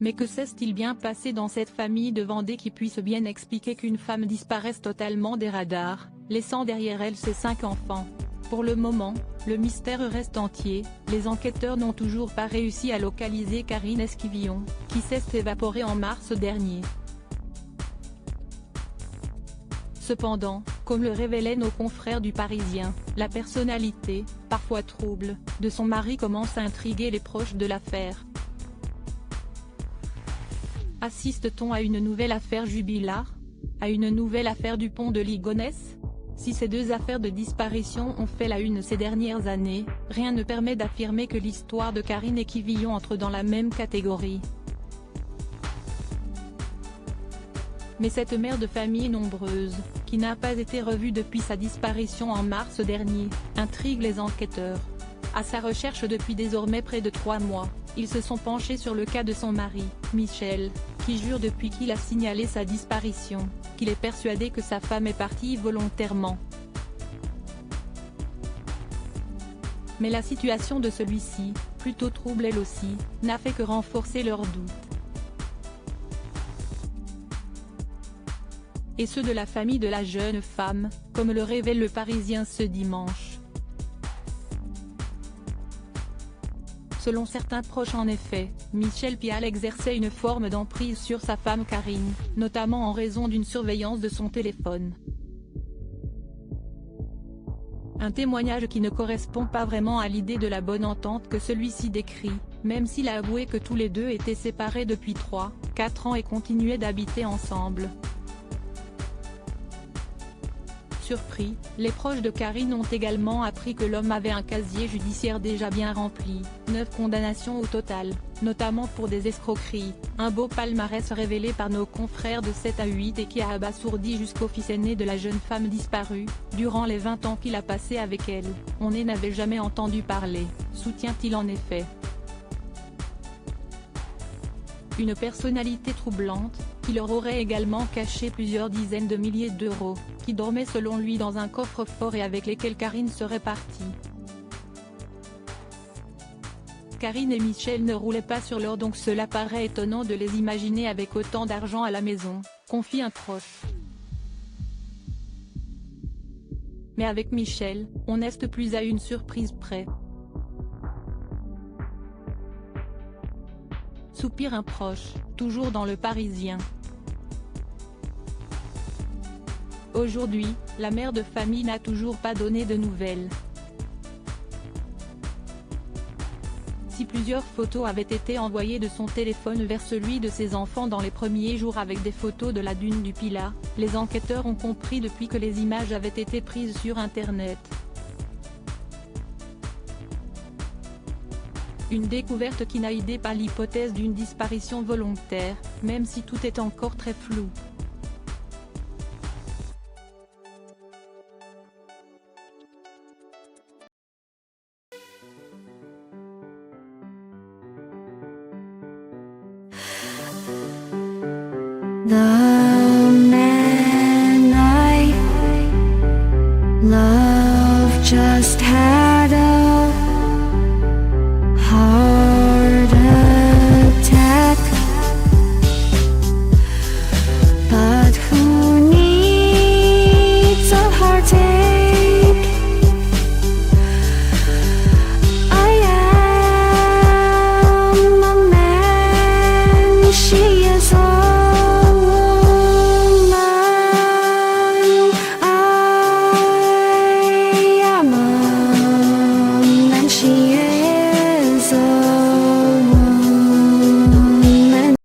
Mais que s'est-il bien passé dans cette famille de Vendée qui puisse bien expliquer qu'une femme disparaisse totalement des radars, laissant derrière elle ses 5 enfants? Pour le moment, le mystère reste entier, les enquêteurs n'ont toujours pas réussi à localiser Karine Esquivillon, qui s'est évaporée en mars dernier. Cependant, comme le révélaient nos confrères du Parisien, la personnalité, parfois trouble, de son mari commence à intriguer les proches de l'affaire. Assiste-t-on à une nouvelle affaire Jubilard? À une nouvelle affaire Dupont de Ligonnès? Si ces deux affaires de disparition ont fait la une ces dernières années, rien ne permet d'affirmer que l'histoire de Karine Esquivillon entre dans la même catégorie. Mais cette mère de famille nombreuse, qui n'a pas été revue depuis sa disparition en mars dernier, intrigue les enquêteurs. À sa recherche depuis désormais près de 3 mois, ils se sont penchés sur le cas de son mari, Michel, qui jure depuis qu'il a signalé sa disparition, qu'il est persuadé que sa femme est partie volontairement. Mais la situation de celui-ci, plutôt trouble elle aussi, n'a fait que renforcer leurs doutes. Et ceux de la famille de la jeune femme, comme le révèle le Parisien ce dimanche. Selon certains proches en effet, Michel Pial exerçait une forme d'emprise sur sa femme Karine, notamment en raison d'une surveillance de son téléphone. Un témoignage qui ne correspond pas vraiment à l'idée de la bonne entente que celui-ci décrit, même s'il a avoué que tous les deux étaient séparés depuis 3-4 ans et continuaient d'habiter ensemble. Surpris, les proches de Karine ont également appris que l'homme avait un casier judiciaire déjà bien rempli, 9 condamnations au total, notamment pour des escroqueries, un beau palmarès révélé par nos confrères de 7 à 8 et qui a abasourdi jusqu'au fils aîné de la jeune femme disparue. Durant les 20 ans qu'il a passé avec elle, on n'avait jamais entendu parler, soutient-il en effet. Une personnalité troublante, qui leur aurait également caché plusieurs dizaines de milliers d'euros, qui dormaient selon lui dans un coffre-fort et avec lesquels Karine serait partie. Karine et Michel ne roulaient pas sur l'or donc cela paraît étonnant de les imaginer avec autant d'argent à la maison, confie un proche. Mais avec Michel, on n'est plus à une surprise près. Soupire un proche, toujours dans le Parisien. Aujourd'hui, la mère de famille n'a toujours pas donné de nouvelles. Si plusieurs photos avaient été envoyées de son téléphone vers celui de ses enfants dans les premiers jours avec des photos de la dune du Pilat, les enquêteurs ont compris depuis que les images avaient été prises sur Internet. Une découverte qui n'a aidé pas l'hypothèse d'une disparition volontaire, même si tout est encore très flou. The man I love just had a heart